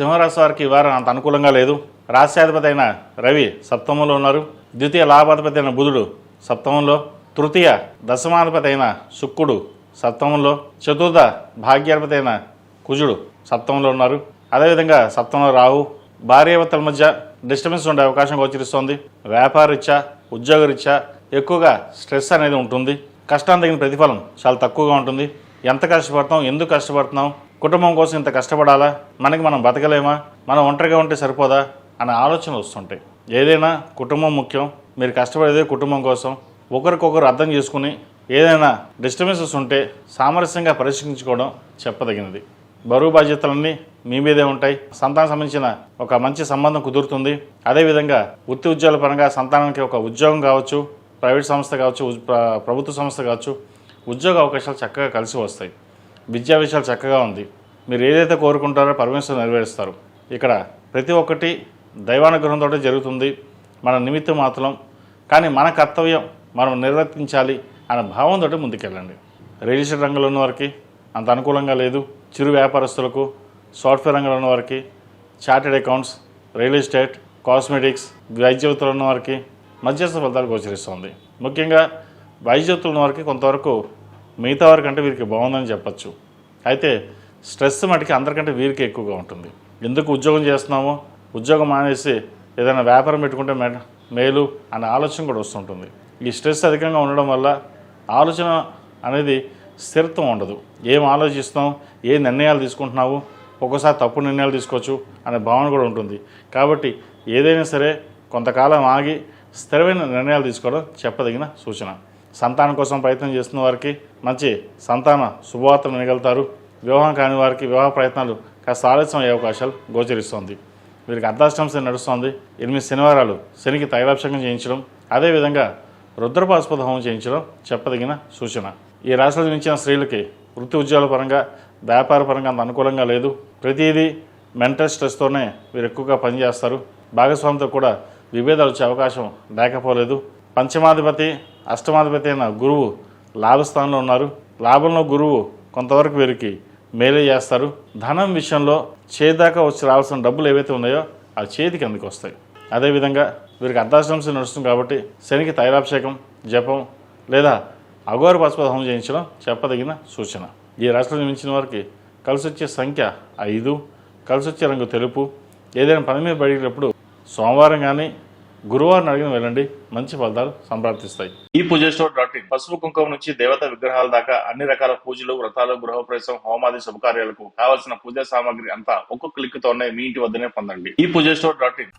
సింహరాశి వారికి ఈ వారం అంత అనుకూలంగా లేదు. రాశ్యాధిపతి అయిన రవి సప్తమంలో ఉన్నారు. ద్వితీయ లాభాధిపతి అయిన బుధుడు సప్తమంలో, తృతీయ దశమాధిపతి అయిన శుక్రుడు సప్తమంలో, చతుర్థ భాగ్యాధిపతి అయిన కుజుడు సప్తమంలో ఉన్నారు. అదేవిధంగా సప్తమంలో రాహు. భార్యాభర్తల మధ్య డిస్టర్బెన్స్ ఉండే అవకాశం గోచరిస్తోంది. వ్యాపారరీత్యా, ఉద్యోగరీత్యా ఎక్కువగా స్ట్రెస్ అనేది ఉంటుంది. కష్టానికి తగిన ప్రతిఫలం చాలా తక్కువగా ఉంటుంది. ఎంత కష్టపడతాం, ఎందుకు కష్టపడుతున్నాం, కుటుంబం కోసం ఇంత కష్టపడాలా, మనకి మనం బతకలేమా, మనం ఒంటరిగా ఉంటే సరిపోదా అనే ఆలోచనలు వస్తుంటాయి. ఏదైనా కుటుంబం ముఖ్యం. మీరు కష్టపడేదే కుటుంబం కోసం. ఒకరికొకరు అర్థం చేసుకుని ఏదైనా డిస్టర్బెన్సెస్ ఉంటే సామరస్యంగా పరిష్కరించుకోవడం చెప్పదగినది. బరువు బాధ్యతలన్నీ మీ మీదే ఉంటాయి. సంతానం సంబంధించిన ఒక మంచి సంబంధం కుదురుతుంది. అదేవిధంగా వృత్తి ఉద్యోగాల పరంగా సంతానానికి ఒక ఉద్యోగం కావచ్చు, ప్రైవేట్ సంస్థ కావచ్చు, ప్రభుత్వ సంస్థ కావచ్చు, ఉద్యోగ అవకాశాలు చక్కగా కలిసి వస్తాయి. విద్యా విషయాలు చక్కగా ఉంది. మీరు ఏదైతే కోరుకుంటారో పరమేశ్వరుడు నెరవేరుస్తారు. ఇక్కడ ప్రతి ఒక్కటి దైవానుగ్రహంతో జరుగుతుంది. మన నిమిత్తం మాత్రం, కానీ మన కర్తవ్యం మనం నిర్వర్తించాలి అనే భావంతో ముందుకెళ్ళండి. రియల్ ఎస్టేట్ రంగంలో ఉన్న వారికి అంత అనుకూలంగా లేదు. చిరు వ్యాపారస్తులకు, సాఫ్ట్వేర్ రంగంలో ఉన్న వారికి, chartered accounts, real estate, cosmetics, వైద్యవృత్తులు ఉన్న వారికి మధ్యస్థ ఫలితాలు గోచరిస్తుంది. ముఖ్యంగా వైద్యవృత్తులు ఉన్న వారికి కొంతవరకు మిగతా వారికి అంటే వీరికి బాగుందని చెప్పచ్చు. అయితే స్ట్రెస్ మటుకి అందరికంటే వీరికి ఎక్కువగా ఉంటుంది. ఎందుకు ఉద్యోగం చేస్తున్నామో, ఉద్యోగం మానేసి ఏదైనా వ్యాపారం పెట్టుకుంటే మేలు అనే ఆలోచన కూడా వస్తుంటుంది. ఈ స్ట్రెస్ అధికంగా ఉండడం వల్ల ఆలోచన అనేది స్థిరత్వం ఉండదు. ఏం ఆలోచిస్తాం, ఏ నిర్ణయాలు తీసుకుంటున్నావు, ఒక్కోసారి తప్పుడు నిర్ణయాలు తీసుకోవచ్చు అనే భావన కూడా ఉంటుంది. కాబట్టి ఏదైనా సరే కొంతకాలం ఆగి స్థిరమైన నిర్ణయాలు తీసుకోవడం చెప్పదగిన సూచన. సంతానం కోసం ప్రయత్నం చేస్తున్న వారికి మంచి సంతాన శుభవార్తలు వినగలుగుతారు. వివాహం కాని వారికి వివాహ ప్రయత్నాలు కాస్త ఆలస్యం అయ్యే అవకాశాలు గోచరిస్తోంది. వీరికి అర్ధాష్టమ నడుస్తోంది. 8 శనివారాలు శనికి తైలాభిషేకం చేయించడం, అదేవిధంగా రుద్రపాశుపత హోమం చేయించడం చెప్పదగిన సూచన. ఈ రాశిలో జన్మించిన స్త్రీలకి వృత్తి ఉద్యోగాల పరంగా, వ్యాపార పరంగా అంత అనుకూలంగా లేదు. ప్రతిదీ మెంటల్ స్ట్రెస్తోనే వీరు ఎక్కువగా పనిచేస్తారు. భాగస్వామితో కూడా విభేదాలు వచ్చే అవకాశం లేకపోలేదు. పంచమాధిపతి, అష్టమాధిపతి అయిన గురువు లాభస్థానంలో ఉన్నారు. లాభంలో గురువు కొంతవరకు వీరికి మేలే చేస్తారు. ధనం విషయంలో చేదాకా వచ్చి రావాల్సిన డబ్బులు ఏవైతే ఉన్నాయో అవి చేతికి అందుకు వస్తాయి. అదేవిధంగా వీరికి అర్ధాష్టమ నడుస్తుంది కాబట్టి శనికి తైలాభిషేకం, జపం లేదా అఘోర పాశుపత హోమం చేయించడం చెప్పదగిన సూచన. ఈ రాశిలో జన్మించిన వారికి కలిసి వచ్చే సంఖ్య 5, కలిసి వచ్చే రంగు తెలుపు. ఏదైనా పని మీద బయటప్పుడు సోమవారం కానీ గురువారం అడిగిన వెళ్ళండి, మంచి ఫలితాలు సంప్రాప్తిస్తాయి. ఈ పూజస్టోర్.in పసుపు కుంకుమ నుంచి దేవత విగ్రహాల దాకా అన్ని రకాల పూజలు, వ్రతాలు, గృహప్రవేశం, హోమాది శుభకార్యాలకు కావలసిన పూజా సామాగ్రి అంతా ఒక్కొక్క క్లిక్ తోనే మీ ఇంటి వద్దనే పొందండి. ఈ పూజస్టోర్.in